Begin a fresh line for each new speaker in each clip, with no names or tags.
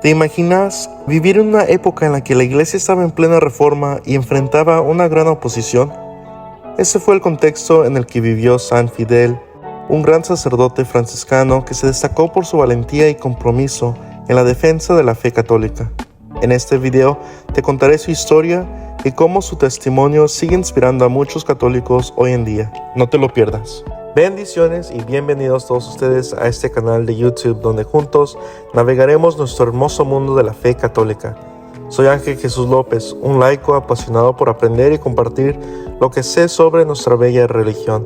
¿Te imaginas vivir en una época en la que la iglesia estaba en plena reforma y enfrentaba una gran oposición? Ese fue el contexto en el que vivió San Fidel, un gran sacerdote franciscano que se destacó por su valentía y compromiso en la defensa de la fe católica. En este video te contaré su historia y cómo su testimonio sigue inspirando a muchos católicos hoy en día. No te lo pierdas. Bendiciones y bienvenidos todos ustedes a este canal de YouTube donde juntos navegaremos nuestro hermoso mundo de la fe católica. Soy Ángel Jesús López, un laico apasionado por aprender y compartir lo que sé sobre nuestra bella religión.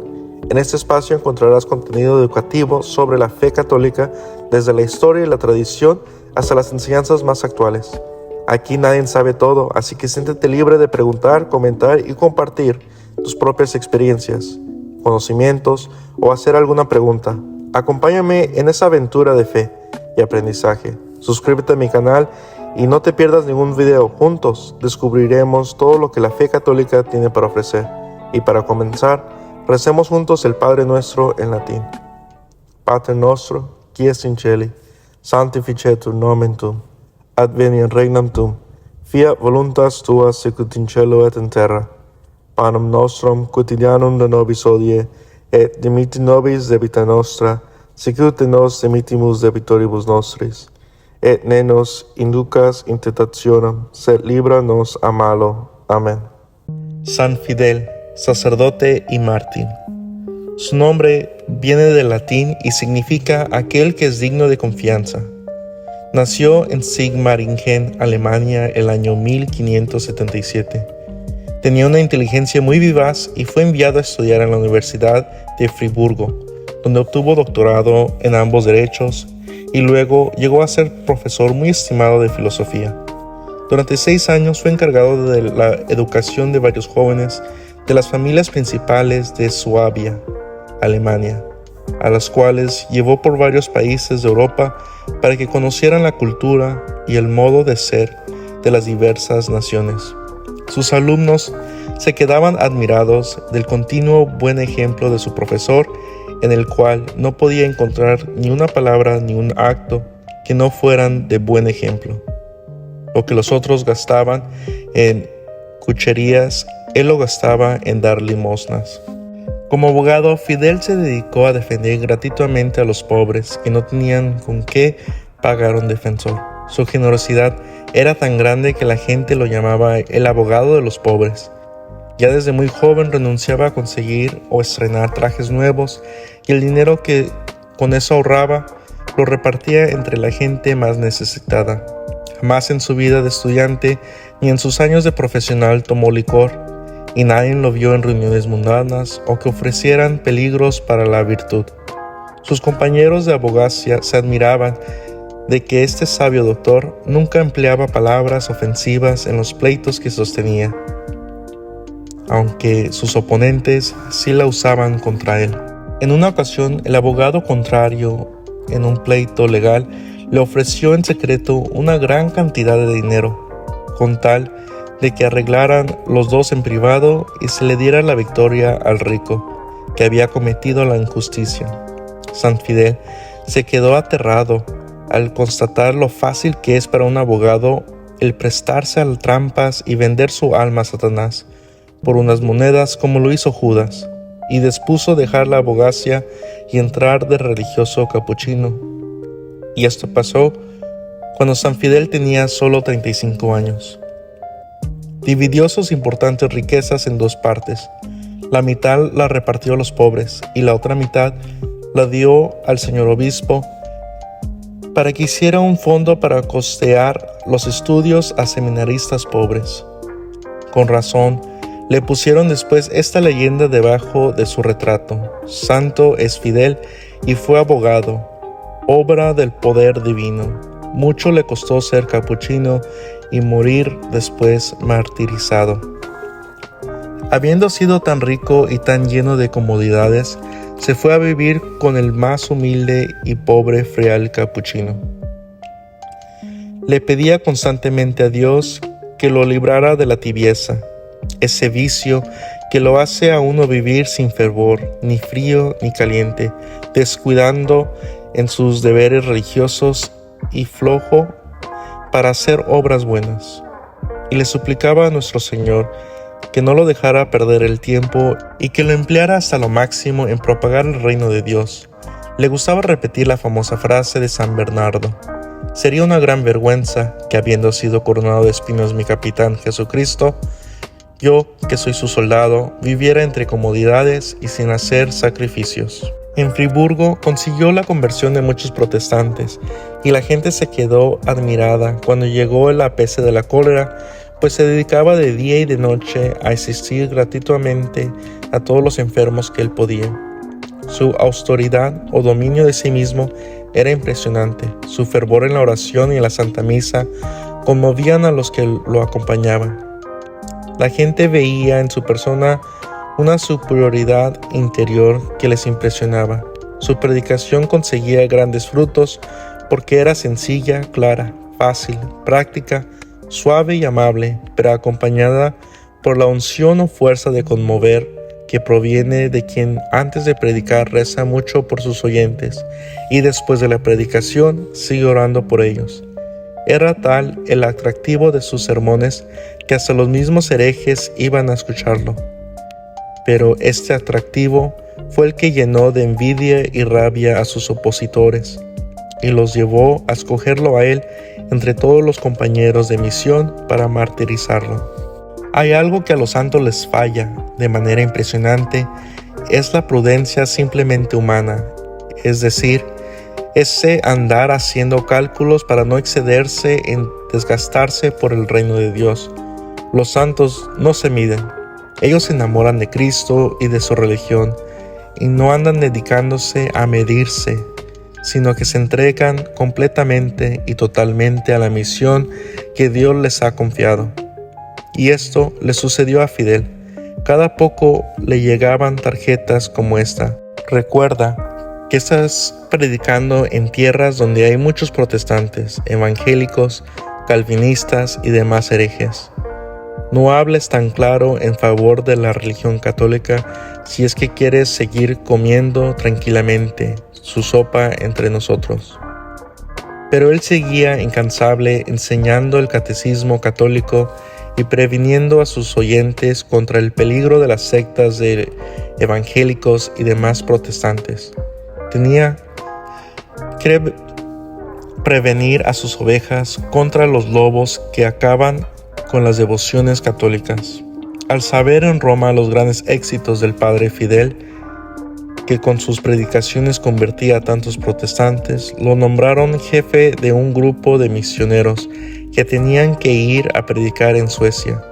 En este espacio encontrarás contenido educativo sobre la fe católica desde la historia y la tradición hasta las enseñanzas más actuales. Aquí nadie sabe todo, así que siéntete libre de preguntar, comentar y compartir tus propias experiencias, conocimientos o hacer alguna pregunta. Acompáñame en esa aventura de fe y aprendizaje. Suscríbete a mi canal y no te pierdas ningún video. Juntos descubriremos todo lo que la fe católica tiene para ofrecer. Y para comenzar, recemos juntos el Padre Nuestro en latín. Pater nostro, qui es in celi, sanctificetur nomen tuum, adveniat regnum tuum, fiat voluntas tua sicut in cielo et in terra. Panem nostrum quotidianum da nobis hodie, et dimitti nobis debita nostra, sicut nos dimittimus debitoribus nostris. Et ne nos inducas in tentationem, sed libra nos a malo. Amén. San Fidel, sacerdote y mártir. Su nombre viene del latín y significa aquel que es digno de confianza. Nació en Sigmaringen, Alemania, el año 1577. Tenía una inteligencia muy vivaz y fue enviado a estudiar en la Universidad de Friburgo, donde obtuvo doctorado en ambos derechos y luego llegó a ser profesor muy estimado de filosofía. Durante 6 años fue encargado de la educación de varios jóvenes de las familias principales de Suabia, Alemania, a las cuales llevó por varios países de Europa para que conocieran la cultura y el modo de ser de las diversas naciones. Sus alumnos se quedaban admirados del continuo buen ejemplo de su profesor, en el cual no podía encontrar ni una palabra ni un acto que no fueran de buen ejemplo. Lo que los otros gastaban en cucherías, él lo gastaba en dar limosnas. Como abogado, Fidel se dedicó a defender gratuitamente a los pobres que no tenían con qué pagar un defensor. Su generosidad era tan grande que la gente lo llamaba el abogado de los pobres. Ya desde muy joven renunciaba a conseguir o estrenar trajes nuevos y el dinero que con eso ahorraba lo repartía entre la gente más necesitada. Jamás en su vida de estudiante ni en sus años de profesional tomó licor y nadie lo vio en reuniones mundanas o que ofrecieran peligros para la virtud. Sus compañeros de abogacía se admiraban de que este sabio doctor nunca empleaba palabras ofensivas en los pleitos que sostenía, aunque sus oponentes sí la usaban contra él. En una ocasión, el abogado contrario en un pleito legal le ofreció en secreto una gran cantidad de dinero, con tal de que arreglaran los dos en privado y se le diera la victoria al rico, que había cometido la injusticia. San Fidel se quedó aterrado al constatar lo fácil que es para un abogado el prestarse a trampas y vender su alma a Satanás por unas monedas como lo hizo Judas, y dispuso dejar la abogacía y entrar de religioso capuchino. Y esto pasó cuando San Fidel tenía solo 35 años. Dividió sus importantes riquezas en 2 partes. La mitad la repartió a los pobres y la otra mitad la dio al señor obispo para que hiciera un fondo para costear los estudios a seminaristas pobres. Con razón, le pusieron después esta leyenda debajo de su retrato: Santo es Fidel y fue abogado, obra del poder divino. Mucho le costó ser capuchino y morir después martirizado. Habiendo sido tan rico y tan lleno de comodidades, se fue a vivir con el más humilde y pobre friar capuchino. Le pedía constantemente a Dios que lo librara de la tibieza, ese vicio que lo hace a uno vivir sin fervor, ni frío ni caliente, descuidando en sus deberes religiosos y flojo para hacer obras buenas. Y le suplicaba a nuestro Señor que no lo dejara perder el tiempo y que lo empleara hasta lo máximo en propagar el reino de Dios. Le gustaba repetir la famosa frase de San Bernardo: sería una gran vergüenza que, habiendo sido coronado de espinos mi capitán Jesucristo, yo, que soy su soldado, viviera entre comodidades y sin hacer sacrificios. En Friburgo consiguió la conversión de muchos protestantes, y la gente se quedó admirada cuando llegó la peste de la cólera, pues se dedicaba de día y de noche a asistir gratuitamente a todos los enfermos que él podía. Su austeridad o dominio de sí mismo era impresionante. Su fervor en la oración y en la Santa Misa conmovían a los que lo acompañaban. La gente veía en su persona una superioridad interior que les impresionaba. Su predicación conseguía grandes frutos porque era sencilla, clara, fácil, práctica, suave y amable, pero acompañada por la unción o fuerza de conmover que proviene de quien antes de predicar reza mucho por sus oyentes y después de la predicación sigue orando por ellos. Era tal el atractivo de sus sermones que hasta los mismos herejes iban a escucharlo. Pero este atractivo fue el que llenó de envidia y rabia a sus opositores y los llevó a escogerlo a él entre todos los compañeros de misión para martirizarlo. Hay algo que a los santos les falla de manera impresionante, es la prudencia simplemente humana, es decir, ese andar haciendo cálculos para no excederse en desgastarse por el reino de Dios. Los santos no se miden, ellos se enamoran de Cristo y de su religión, y no andan dedicándose a medirse, sino que se entregan completamente y totalmente a la misión que Dios les ha confiado. Y esto le sucedió a Fidel. Cada poco le llegaban tarjetas como esta: recuerda que estás predicando en tierras donde hay muchos protestantes, evangélicos, calvinistas y demás herejes. No hables tan claro en favor de la religión católica si es que quieres seguir comiendo tranquilamente su sopa entre nosotros. Pero él seguía incansable enseñando el catecismo católico y previniendo a sus oyentes contra el peligro de las sectas de evangélicos y demás protestantes. Tenía que prevenir a sus ovejas contra los lobos que acaban con las devociones católicas. Al saber en Roma los grandes éxitos del padre Fidel, que con sus predicaciones convertía a tantos protestantes, lo nombraron jefe de un grupo de misioneros que tenían que ir a predicar en Suecia,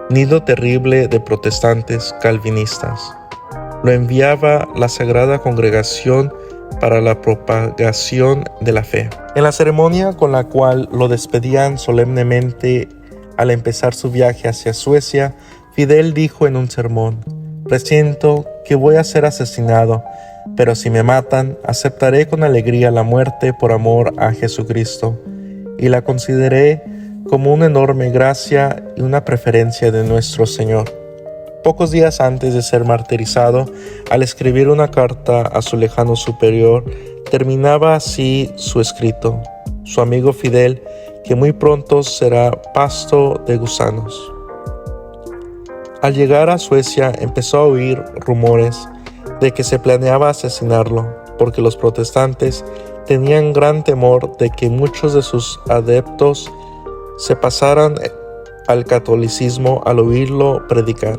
nido terrible de protestantes calvinistas. Lo enviaba la Sagrada Congregación para la propagación de la fe. En la ceremonia con la cual lo despedían solemnemente al empezar su viaje hacia Suecia, Fidel dijo en un sermón: presiento que voy a ser asesinado, pero si me matan, aceptaré con alegría la muerte por amor a Jesucristo, y la consideré como una enorme gracia y una preferencia de nuestro Señor. Pocos días antes de ser martirizado, al escribir una carta a su lejano superior, terminaba así su escrito: su amigo Fidel, que muy pronto será pasto de gusanos. Al llegar a Suecia empezó a oír rumores de que se planeaba asesinarlo, porque los protestantes tenían gran temor de que muchos de sus adeptos se pasaran al catolicismo al oírlo predicar.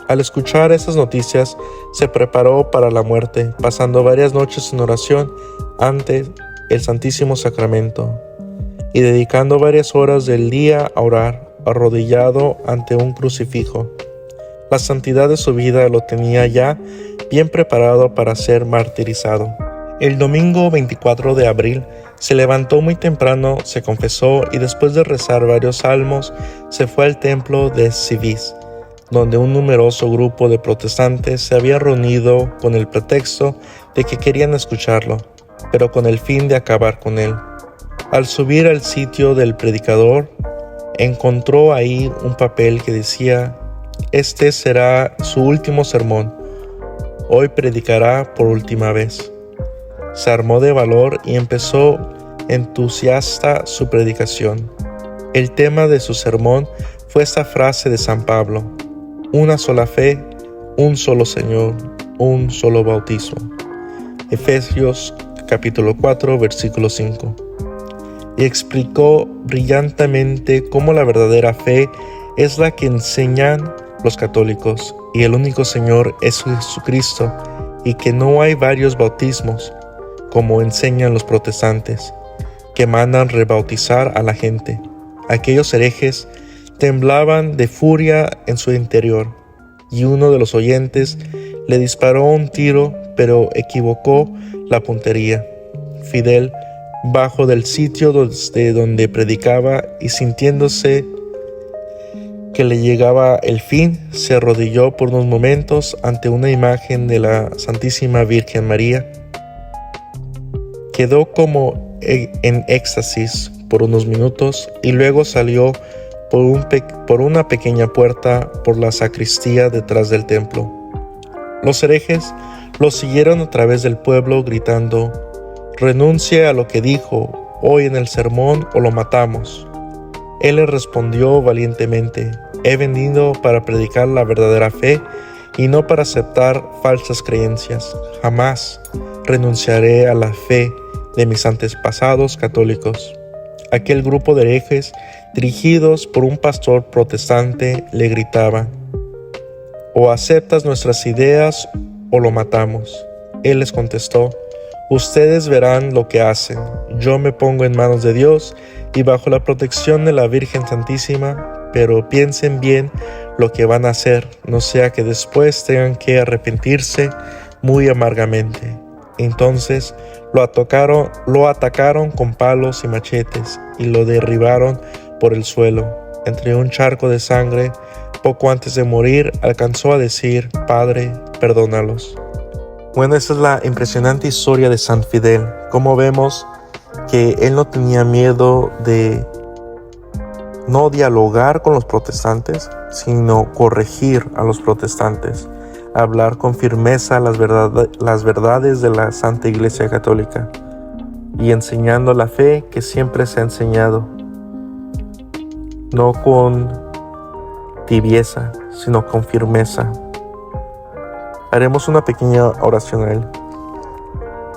Al escuchar esas noticias, se preparó para la muerte, pasando varias noches en oración ante el Santísimo Sacramento y dedicando varias horas del día a orar, arrodillado ante un crucifijo. La santidad de su vida lo tenía ya bien preparado para ser martirizado. El domingo 24 de abril se levantó muy temprano, se confesó y después de rezar varios salmos se fue al templo de Civis, donde un numeroso grupo de protestantes se había reunido con el pretexto de que querían escucharlo, pero con el fin de acabar con él. Al subir al sitio del predicador, encontró ahí un papel que decía: este será su último sermón, hoy predicará por última vez. Se armó de valor y empezó entusiasta su predicación. El tema de su sermón fue esta frase de San Pablo: una sola fe, un solo Señor, un solo bautismo. Efesios capítulo 4, versículo 5. Y explicó brillantemente cómo la verdadera fe es la que enseñan los católicos, y el único Señor es Jesucristo, y que no hay varios bautismos, como enseñan los protestantes, que mandan rebautizar a la gente. Aquellos herejes temblaban de furia en su interior, y uno de los oyentes le disparó un tiro, pero equivocó la puntería. Fidel bajó del sitio desde donde predicaba y, sintiéndose que le llegaba el fin, se arrodilló por unos momentos ante una imagen de la Santísima Virgen María. Quedó como en éxtasis por unos minutos y luego salió por una pequeña puerta por la sacristía detrás del templo. Los herejes lo siguieron a través del pueblo gritando: «Renuncie a lo que dijo hoy en el sermón o lo matamos». Él les respondió valientemente: «He venido para predicar la verdadera fe y no para aceptar falsas creencias. Jamás renunciaré a la fe de mis antepasados católicos». Aquel grupo de herejes, dirigidos por un pastor protestante, le gritaba: «O aceptas nuestras ideas o lo matamos». Él les contestó: «Ustedes verán lo que hacen. Yo me pongo en manos de Dios y bajo la protección de la Virgen Santísima, pero piensen bien lo que van a hacer, no sea que después tengan que arrepentirse muy amargamente». Entonces lo atacaron con palos y machetes y lo derribaron por el suelo. Entre un charco de sangre, poco antes de morir, alcanzó a decir: «Padre, perdónalos». Bueno, esa es la impresionante historia de San Fidel. Como vemos que él no tenía miedo de no dialogar con los protestantes, sino corregir a los protestantes, hablar con firmeza las verdades de la Santa Iglesia Católica y enseñando la fe que siempre se ha enseñado, no con tibieza, sino con firmeza. Haremos una pequeña oración a él.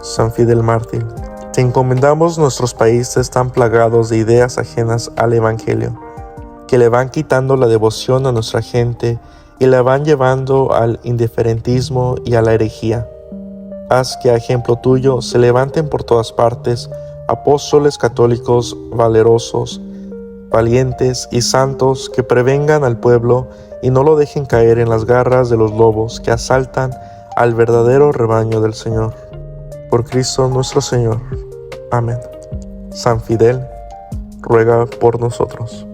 San Fidel mártir, te encomendamos nuestros países tan plagados de ideas ajenas al Evangelio, que le van quitando la devoción a nuestra gente y la van llevando al indiferentismo y a la herejía. Haz que a ejemplo tuyo se levanten por todas partes apóstoles católicos valerosos, valientes y santos, que prevengan al pueblo y no lo dejen caer en las garras de los lobos que asaltan al verdadero rebaño del Señor. Por Cristo nuestro Señor. Amén. San Fidel, ruega por nosotros.